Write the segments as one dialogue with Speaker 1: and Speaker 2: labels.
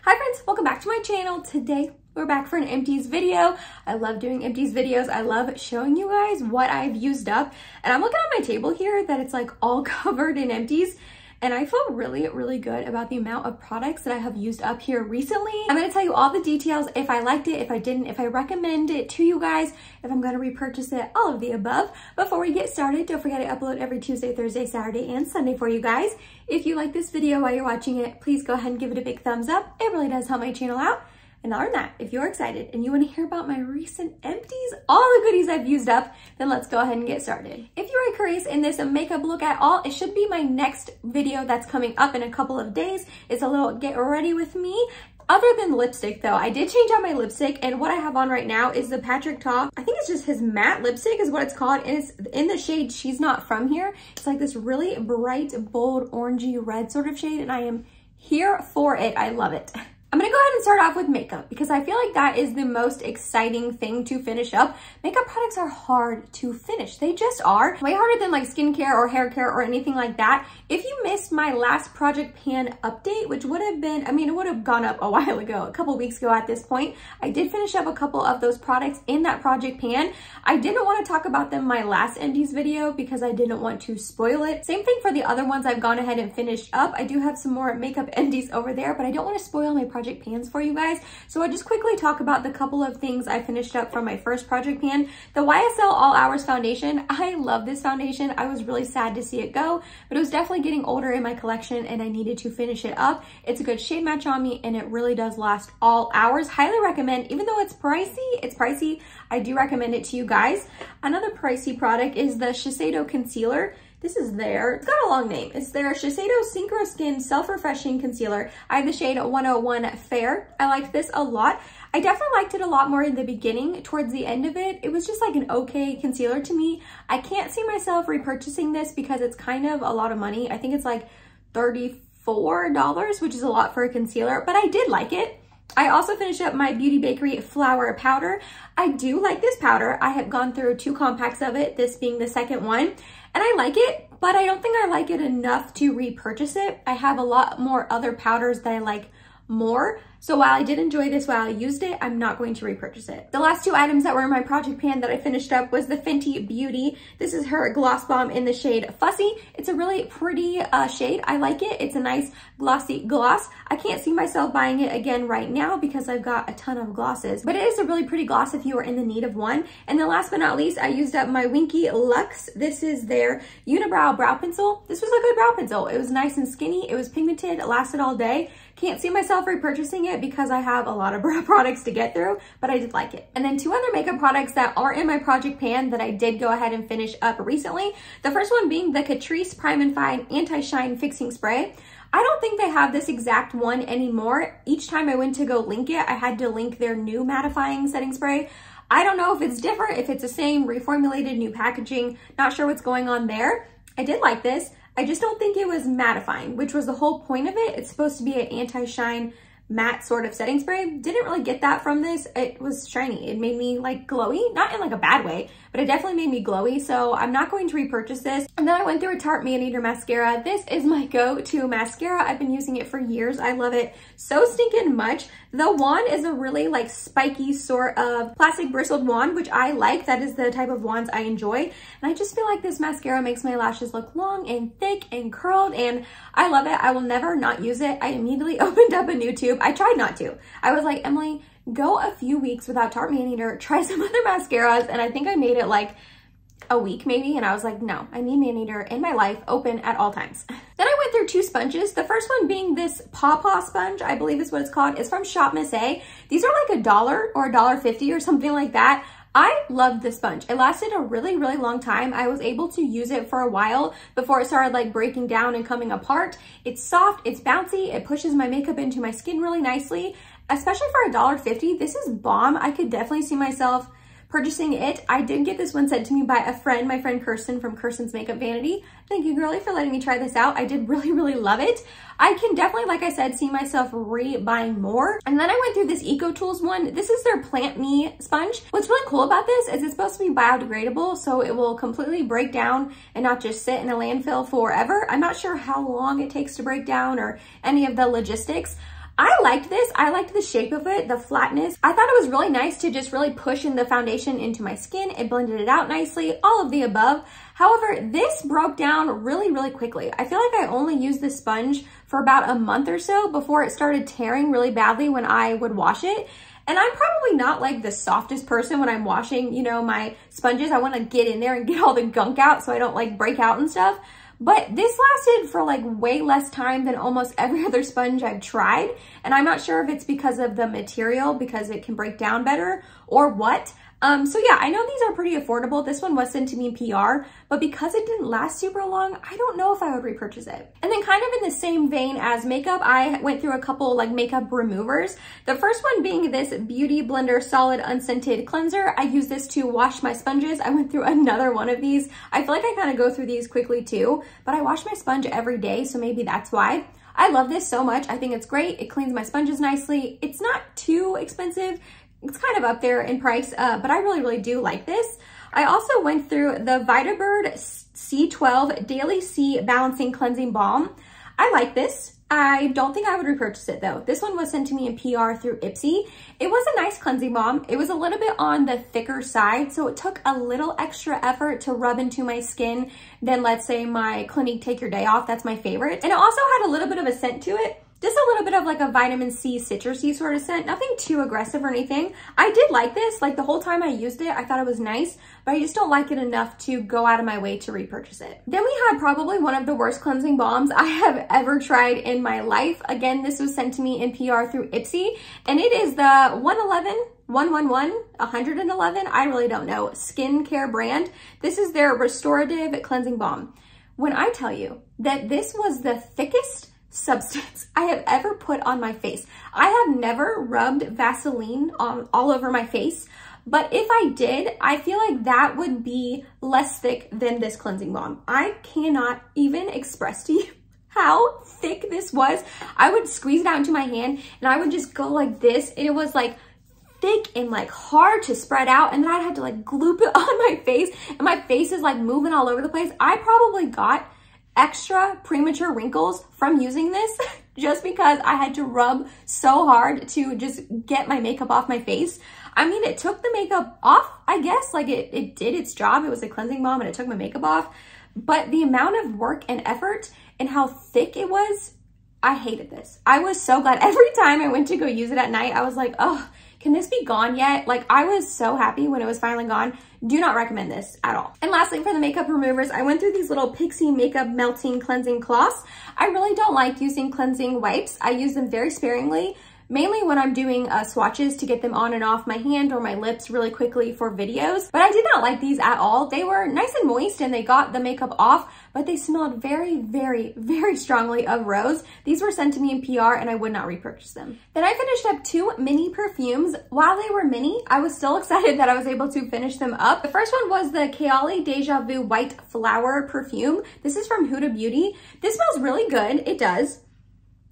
Speaker 1: Hi friends, welcome back to my channel. Today we're back for an empties video. I love doing empties videos. I love showing you guys what I've used up. And I'm looking at my table here that it's like all covered in empties. And I feel really good about the amount of products that I have used up here recently. I'm gonna tell you all the details, if I liked it, if I didn't, if I recommend it to you guys, if I'm gonna repurchase it, all of the above. Before we get started, don't forget I upload every Tuesday, Thursday, Saturday, and Sunday for you guys. If you like this video while you're watching it, please go ahead and give it a big thumbs up. It really does help my channel out. And other than that, if you're excited and you want to hear about my recent empties, all the goodies I've used up, then let's go ahead and get started. If you are curious in this makeup look at all, it should be my next video that's coming up in a couple of days. It's a little get ready with me. Other than lipstick though, I did change out my lipstick, and what I have on right now is the Patrick Ta. I think it's just his matte lipstick is what it's called, and it's in the shade She's Not From Here. It's like this really bright, bold, orangey red sort of shade, and I am here for it. I love it. I'm gonna go ahead and start off with makeup because I feel like that is the most exciting thing to finish up. Makeup products are hard to finish. They just are. Way harder than like skincare or hair care or anything like that. If you missed my last Project Pan update, which would have been, I mean, it would have gone up a while ago, a couple weeks ago at this point. I did finish up a couple of those products in that Project Pan. I didn't want to talk about them in my last empties video because I didn't want to spoil it. Same thing for the other ones I've gone ahead and finished up. I do have some more makeup empties over there, but I don't want to spoil my Project Pans for you guys. So I'll just quickly talk about the couple of things I finished up from my first Project Pan. The YSL All Hours foundation. I love this foundation. I was really sad to see it go, but it was definitely getting older in my collection and I needed to finish it up. It's a good shade match on me and it really does last all hours. Highly recommend, even though it's pricey, I do recommend it to you guys. Another pricey product is the Shiseido concealer. This is it's got a long name. It's their Shiseido Synchro Skin Self-Refreshing Concealer. I have the shade 101 Fair. I like this a lot. I definitely liked it a lot more in the beginning. Towards the end of it, it was just like an okay concealer to me. I can't see myself repurchasing this because it's kind of a lot of money. I think it's like $34, which is a lot for a concealer, but I did like it. I also finished up my Beauty Bakery Flour Powder. I do like this powder. I have gone through 2 compacts of it, this being the second one, and I like it, but I don't think I like it enough to repurchase it. I have a lot more other powders that I like more. So while I did enjoy this while I used it, I'm not going to repurchase it. The last 2 items that were in my Project Pan that I finished up was the Fenty Beauty. This is her Gloss Bomb in the shade Fussy. It's a really pretty shade. I like it. It's a nice glossy gloss. I can't see myself buying it again right now because I've got a ton of glosses, but it is a really pretty gloss if you are in the need of one. And then last but not least, I used up my Winky Luxe. This is their Unibrow Brow Pencil. This was a good brow pencil. It was nice and skinny. It was pigmented. It lasted all day. Can't see myself repurchasing it because I have a lot of brow products to get through, but I did like it. And then 2 other makeup products that are in my Project Pan that I did go ahead and finish up recently. The first one being the Catrice Prime and Fine Anti-Shine Fixing Spray. I don't think they have this exact one anymore. Each time I went to go link it, I had to link their new mattifying setting spray. I don't know if it's different, if it's the same, reformulated, new packaging, not sure what's going on there. I did like this. I just don't think it was mattifying, which was the whole point of it. It's supposed to be an anti-shine matte sort of setting spray. Didn't really get that from this. It was shiny. It made me like glowy, not in like a bad way, but it definitely made me glowy. So I'm not going to repurchase this. And then I went through a Tarte Man-Eater mascara. This is my go-to mascara. I've been using it for years. I love it so stinking much. The wand is a really like spiky sort of plastic bristled wand, which I like. That is the type of wands I enjoy. And I just feel like this mascara makes my lashes look long and thick and curled, and I love it. I will never not use it. I immediately opened up a new tube. I tried not to. I was like, Emily, go a few weeks without Tarte Man-Eater, try some other mascaras, and I think I made it like a week maybe, and I was like, no, I need Man-Eater in my life open at all times. Then I went through 2 sponges. The first one being this Paw Paw sponge, I believe is what it's called. It's from Shop Miss A. These are like $1 or $1.50 or something like that. I loved this sponge. It lasted a really long time. I was able to use it for a while before it started like breaking down and coming apart. It's soft, it's bouncy, it pushes my makeup into my skin really nicely, especially for $1.50. This is bomb. I could definitely see myself purchasing it. I did get this one sent to me by a friend, my friend Kirsten from Kirsten's Makeup Vanity. Thank you, girlie, for letting me try this out. I did really love it. I can definitely, like I said, see myself re-buying more. And then I went through this Eco Tools one. This is their Plant Me sponge. What's really cool about this is it's supposed to be biodegradable, so it will completely break down and not just sit in a landfill forever. I'm not sure how long it takes to break down or any of the logistics. I liked this. I liked the shape of it, the flatness. I thought it was really nice to just really push in the foundation into my skin. It blended it out nicely, all of the above. However, this broke down really quickly. I feel like I only used this sponge for about a month or so before it started tearing really badly when I would wash it. And I'm probably not like the softest person when I'm washing, you know, my sponges. I want to get in there and get all the gunk out so I don't like break out and stuff. But this lasted for like way less time than almost every other sponge I've tried. And I'm not sure if it's because of the material, because it can break down better, or what. So yeah, I know these are pretty affordable. This one was sent to me in PR, but because it didn't last super long, I don't know if I would repurchase it. And then kind of in the same vein as makeup, I went through a couple like makeup removers. The first one being this Beauty Blender Solid Unscented Cleanser. I use this to wash my sponges. I went through another one of these. I feel like I kind of go through these quickly too, but I wash my sponge every day, so maybe that's why. I love this so much. I think it's great. It cleans my sponges nicely. It's not too expensive. It's kind of up there in price, but I really do like this. I also went through the Vitabird C12 Daily C Balancing Cleansing Balm. I like this. I don't think I would repurchase it though. This one was sent to me in PR through Pixi. It was a nice cleansing balm. It was a little bit on the thicker side, so it took a little extra effort to rub into my skin than, let's say, my Clinique Take Your Day Off. That's my favorite. And it also had a little bit of a scent to it. Just a little bit of like a vitamin C citrusy sort of scent, nothing too aggressive or anything. I did like this, like the whole time I used it, I thought it was nice, but I just don't like it enough to go out of my way to repurchase it. Then we had probably one of the worst cleansing balms I have ever tried in my life. Again, this was sent to me in PR through Pixi, and it is the 111, I really don't know, skincare brand. This is their Restorative Cleansing Balm. When I tell you that this was the thickest substance I have ever put on my face. I have never rubbed Vaseline all over my face, but if I did, I feel like that would be less thick than this cleansing balm. I cannot even express to you how thick this was. I would squeeze it out into my hand and I would just go like this, and it was like thick and like hard to spread out, and then I'd have to like gloop it on my face, and my face is like moving all over the place. I probably got extra premature wrinkles from using this just because I had to rub so hard to just get my makeup off my face. I mean, it took the makeup off, I guess, like it did its job. It was a cleansing balm and it took my makeup off, but the amount of work and effort and how thick it was, I hated this. I was so glad. Every time I went to go use it at night, I was like, oh, can this be gone yet? Like, I was so happy when it was finally gone. Do not recommend this at all. And lastly, for the makeup removers, I went through these little Pixi makeup melting cleansing cloths. I really don't like using cleansing wipes. I use them very sparingly, mainly when I'm doing swatches to get them on and off my hand or my lips really quickly for videos. But I did not like these at all. They were nice and moist and they got the makeup off, but they smelled very strongly of rose. These were sent to me in PR and I would not repurchase them. Then I finished up 2 mini perfumes. While they were mini, I was still excited that I was able to finish them up. The first one was the Kayali Deja Vu White Flower Perfume. This is from Huda Beauty. This smells really good. It does.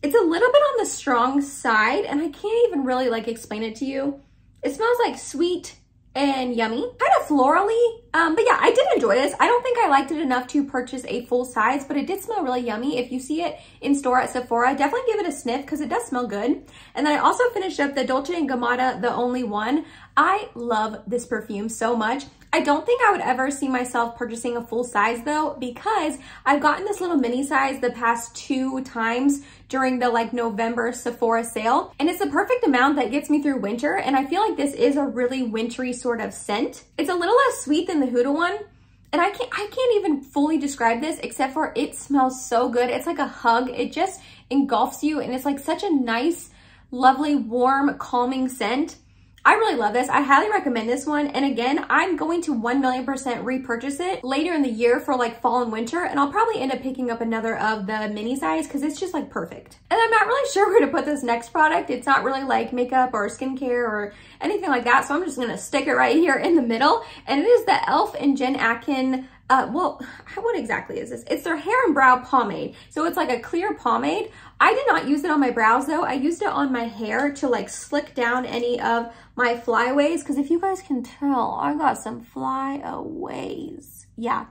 Speaker 1: It's a little bit on the strong side, and I can't even really like explain it to you. It smells like sweet and yummy, kind of florally. But yeah, I did enjoy this. I don't think I liked it enough to purchase a full size, but it did smell really yummy. If you see it in store at Sephora, definitely give it a sniff because it does smell good. And then I also finished up the Dolce & Gabbana The Only One. I love this perfume so much. I don't think I would ever see myself purchasing a full size though, because I've gotten this little mini size the past 2 times during the like November Sephora sale, and it's the perfect amount that gets me through winter, and I feel like this is a really wintry sort of scent. It's a little less sweet than the Huda one, and I can't even fully describe this except for it smells so good. It's like a hug. It just engulfs you, and it's like such a nice, lovely, warm, calming scent. I really love this. I highly recommend this one. And again, I'm going to 1,000,000% repurchase it later in the year for like fall and winter. And I'll probably end up picking up another of the mini size because it's just like perfect. And I'm not really sure where to put this next product. It's not really like makeup or skincare or anything like that. So I'm just going to stick it right here in the middle. And it is the e.l.f. and Jen Atkin well, what exactly is this? It's their hair and brow pomade. So it's like a clear pomade. I did not use it on my brows though. I used it on my hair to like slick down any of my flyaways. Cause if you guys can tell, I got some flyaways. Yeah,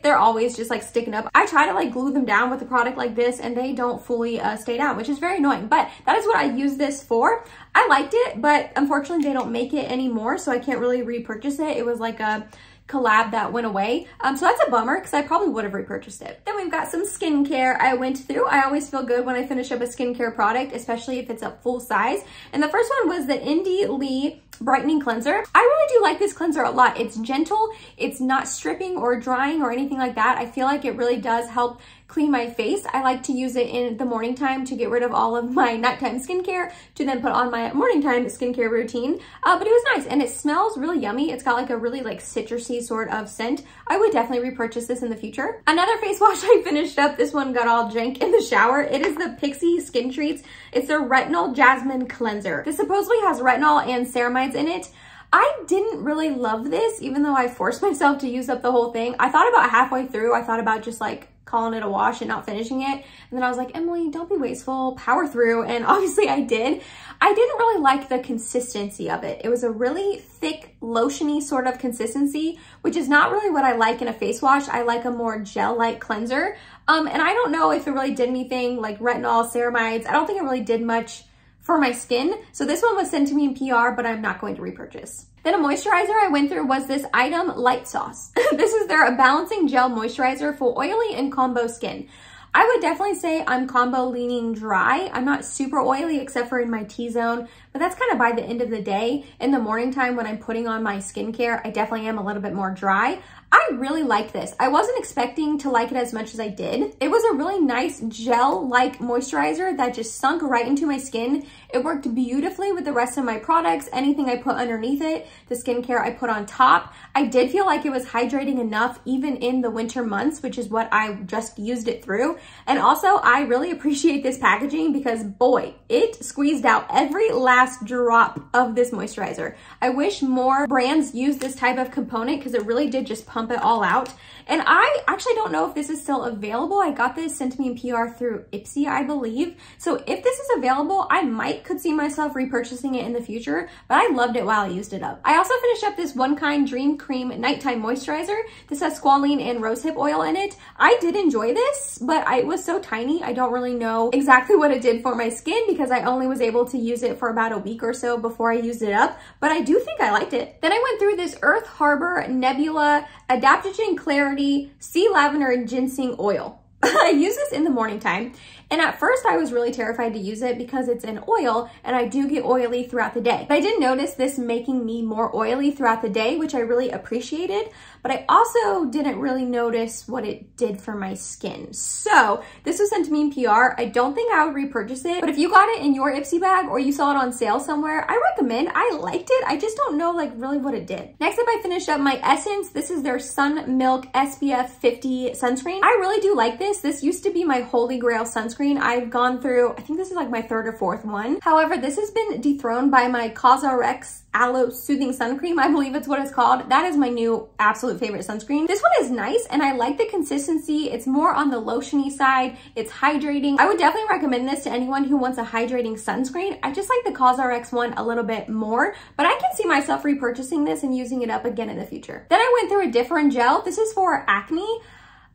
Speaker 1: they're always just like sticking up. I try to like glue them down with a product like this and they don't fully stay down, which is very annoying, but that is what I use this for. I liked it, but unfortunately they don't make it anymore, so I can't really repurchase it. It was like a collab that went away. So that's a bummer because I probably would have repurchased it. Then we've got some skincare I went through. I always feel good when I finish up a skincare product, especially if it's a full size. And the first one was the Indie Lee Brightening Cleanser. I really do like this cleanser a lot. It's gentle, it's not stripping or drying or anything like that. I feel like it really does help clean my face. I like to use it in the morning time to get rid of all of my nighttime skincare to then put on my morning time skincare routine. But it was nice and it smells really yummy. It's got like a really like citrusy sort of scent. I would definitely repurchase this in the future. Another face wash I finished up. This one got all jank in the shower. It is the Pixi Skin Treats. It's their Retinol Jasmine Cleanser. This supposedly has retinol and ceramides in it. I didn't really love this, even though I forced myself to use up the whole thing. I thought about halfway through, I thought about just like calling it a wash and not finishing it. And then I was like, Emily, don't be wasteful, power through. And obviously I did. I didn't really like the consistency of it. It was a really thick, lotiony sort of consistency, which is not really what I like in a face wash. I like a more gel-like cleanser. And I don't know if it really did anything like retinol, ceramides. I don't think it really did much for my skin. So this one was sent to me in PR, but I'm not going to repurchase. Then a moisturizer I went through was this item Light Sauce. This is their balancing gel moisturizer for oily and combo skin. I would definitely say I'm combo leaning dry. I'm not super oily except for in my T-zone, but that's kind of by the end of the day. In the morning time when I'm putting on my skincare, I definitely am a little bit more dry. I really like this. I wasn't expecting to like it as much as I did. It was a really nice gel-like moisturizer that just sunk right into my skin. It worked beautifully with the rest of my products, anything I put underneath it, the skincare I put on top. I did feel like it was hydrating enough even in the winter months, which is what I just used it through. And also, I really appreciate this packaging because boy, it squeezed out every last drop of this moisturizer. I wish more brands use this type of component because it really did just pump it all out. And I actually don't know if this is still available. I got this sent to me in PR through Pixi, I believe. So if this is available, I could see myself repurchasing it in the future, but I loved it while I used it up. I also finished up this One Kind Dream Cream Nighttime Moisturizer. This has squalene and rosehip oil in it. I did enjoy this, but it was so tiny. I don't really know exactly what it did for my skin because I only was able to use it for about a week or so before I used it up, but I do think I liked it. Then I went through this Earth Harbor Nebula Adaptogen Clarity Sea Lavender and Ginseng Oil. I use this in the morning time. And at first I was really terrified to use it because it's an oil and I do get oily throughout the day. But I did notice this making me more oily throughout the day, which I really appreciated. But I also didn't really notice what it did for my skin. So this was sent to me in PR. I don't think I would repurchase it, but if you got it in your Ipsy bag or you saw it on sale somewhere, I recommend. I liked it. I just don't know like really what it did. Next up, I finished up my Essence. This is their Sun Milk SPF 50 sunscreen. I really do like this. This used to be my holy grail sunscreen. I've gone through, I think this is like my third or fourth one. However, this has been dethroned by my CosRx Aloe Soothing Sun Cream. I believe it's what it's called. That is my new absolute favorite sunscreen. This one is nice and I like the consistency. It's more on the lotiony side. It's hydrating. I would definitely recommend this to anyone who wants a hydrating sunscreen. I just like the CosRx one a little bit more, but I can see myself repurchasing this and using it up again in the future. Then I went through a different gel. This is for acne.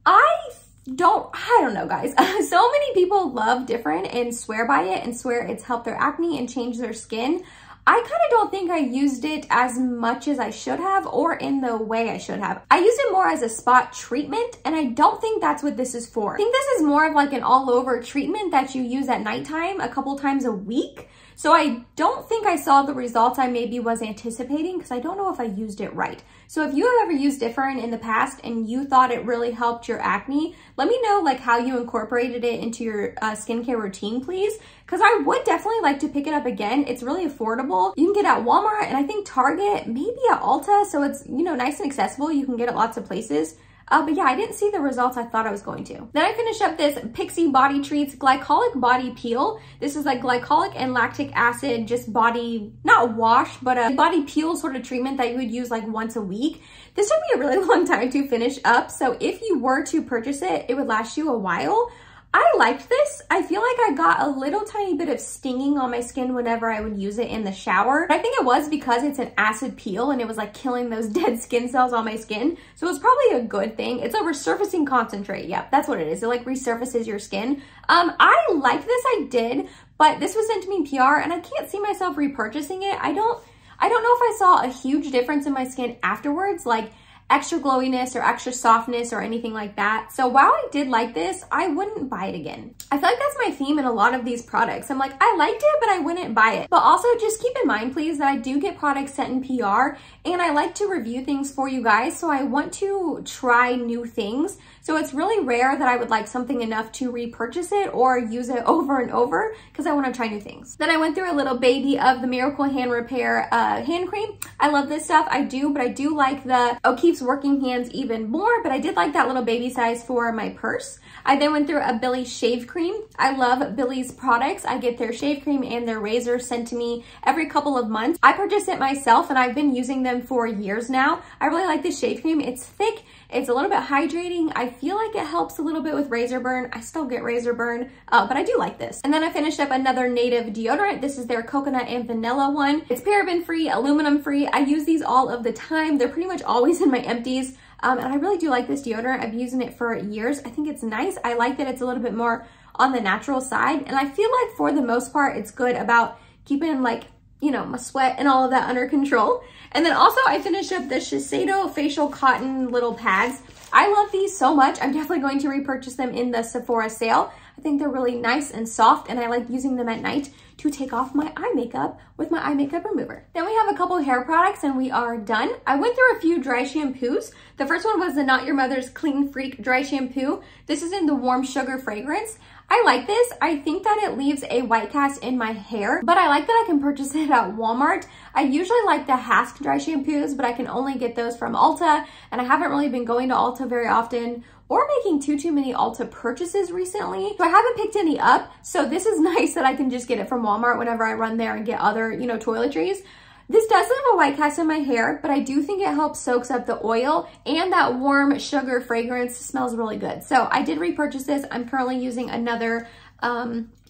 Speaker 1: I don't know, guys. So many people love Different and swear by it and swear it's helped their acne and changed their skin. I kind of don't think I used it as much as I should have or in the way I should have. I used it more as a spot treatment and I don't think that's what this is for. I think this is more of like an all over treatment that you use at nighttime a couple times a week. So I don't think I saw the results I maybe was anticipating because I don't know if I used it right. So if you have ever used Different in the past and you thought it really helped your acne, let me know like how you incorporated it into your skincare routine, please. Because I would definitely like to pick it up again. It's really affordable. You can get it at Walmart and I think Target, maybe at Ulta. So it's, you know, nice and accessible. You can get it lots of places. But yeah, I didn't see the results I thought I was going to. Then I finished up this Pixi Body Treats Glycolic Body Peel. This is like glycolic and lactic acid, just body, not wash, but a body peel sort of treatment that you would use like once a week. This took me a really long time to finish up, so if you were to purchase it, it would last you a while. I liked this. I feel like I got a little tiny bit of stinging on my skin whenever I would use it in the shower. But I think it was because it's an acid peel and it was like killing those dead skin cells on my skin. So it's probably a good thing. It's a resurfacing concentrate. Yep, that's what it is. It like resurfaces your skin. I like this, I did, but this was sent to me in PR and I can't see myself repurchasing it. I don't know if I saw a huge difference in my skin afterwards, like extra glowiness or extra softness or anything like that. So while I did like this, I wouldn't buy it again. I feel like that's my theme in a lot of these products. I'm like, I liked it, but I wouldn't buy it. But also just keep in mind, please, that I do get products sent in PR and I like to review things for you guys. So I want to try new things. So it's really rare that I would like something enough to repurchase it or use it over and over because I want to try new things. Then I went through a little baby of the Miracle Hand Repair hand cream. I love this stuff. I do, but I do like the O'Keeffe's Working Hands even more, but I did like that little baby size for my purse. I then went through a Billy's shave cream. I love Billy's products. I get their shave cream and their razor sent to me every couple of months. I purchased it myself and I've been using them for years now. I really like this shave cream. It's thick. It's a little bit hydrating. I feel like it helps a little bit with razor burn. I still get razor burn, but I do like this. And then I finished up another Native deodorant. This is their coconut and vanilla one. It's paraben free, aluminum free. I use these all of the time. They're pretty much always in my empties. And I really do like this deodorant. I've been using it for years. I think it's nice. I like that it's a little bit more on the natural side. And I feel like for the most part, it's good about keeping like, you know, my sweat and all of that under control. And then also I finished up the Shiseido facial cotton little pads. I love these so much. I'm definitely going to repurchase them in the Sephora sale. I think they're really nice and soft and I like using them at night to take off my eye makeup with my eye makeup remover. Then we have a couple hair products and we are done. I went through a few dry shampoos. The first one was the Not Your Mother's Clean Freak Dry Shampoo. This is in the warm sugar fragrance. I like this. I think that it leaves a white cast in my hair, but I like that I can purchase it at Walmart. I usually like the Hask dry shampoos, but I can only get those from Ulta, and I haven't really been going to Ulta very often or making too many Ulta purchases recently. So I haven't picked any up. So this is nice that I can just get it from Walmart whenever I run there and get other, you know, toiletries. This does leave a white cast in my hair, but I do think it helps soaks up the oil and that warm sugar fragrance smells really good. So I did repurchase this. I'm currently using another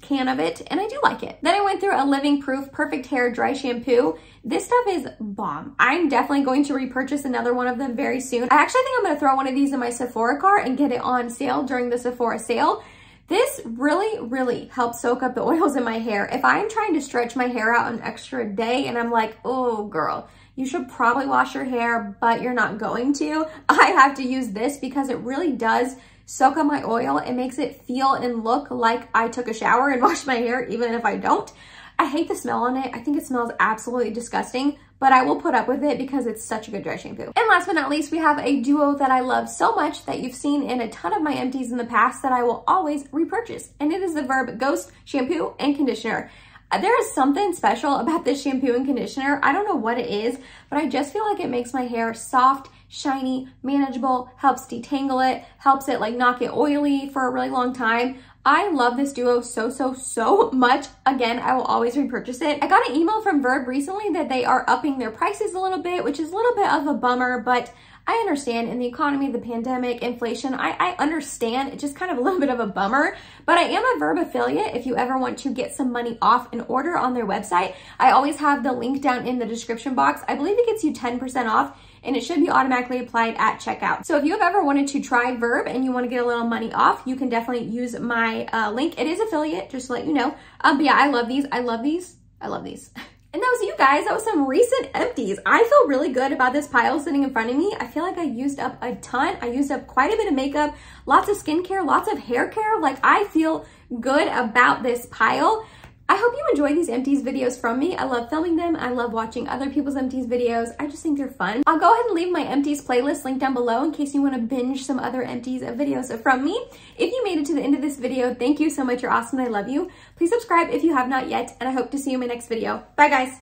Speaker 1: can of it and I do like it. Then I went through a Living Proof Perfect Hair Dry Shampoo. This stuff is bomb. I'm definitely going to repurchase another one of them very soon. I actually think I'm going to throw one of these in my Sephora cart and get it on sale during the Sephora sale. This really helps soak up the oils in my hair. If I'm trying to stretch my hair out an extra day and I'm like, oh girl, you should probably wash your hair, but you're not going to, I have to use this because it really does soak up my oil. It makes it feel and look like I took a shower and washed my hair, even if I don't. I hate the smell on it. I think it smells absolutely disgusting, but I will put up with it because it's such a good dry shampoo. And last but not least, we have a duo that I love so much that you've seen in a ton of my empties in the past that I will always repurchase. And it is the Verb Ghost Shampoo and Conditioner. There is something special about this shampoo and conditioner. I don't know what it is, but I just feel like it makes my hair soft, shiny, manageable, helps detangle it, helps it like not get oily for a really long time. I love this duo so much. Again, I will always repurchase it. I got an email from Verb recently that they are upping their prices a little bit, which is a little bit of a bummer, but I understand in the economy, the pandemic, inflation, I understand. It's just kind of a little bit of a bummer, but I am a Verb affiliate. If you ever want to get some money off an order on their website, I always have the link down in the description box. I believe it gets you 10% off and it should be automatically applied at checkout. So if you have ever wanted to try Verb and you want to get a little money off, you can definitely use my link. It is affiliate, just to let you know. But yeah, I love these. I love these. I love these. And that was you guys. That was some recent empties. I feel really good about this pile sitting in front of me. I feel like I used up a ton. I used up quite a bit of makeup, lots of skincare, lots of hair care. Like I feel good about this pile. I hope you enjoy these empties videos from me. I love filming them. I love watching other people's empties videos. I just think they're fun. I'll go ahead and leave my empties playlist linked down below in case you want to binge some other empties videos from me. If you made it to the end of this video, thank you so much. You're awesome. I love you. Please subscribe if you have not yet, and I hope to see you in my next video. Bye guys.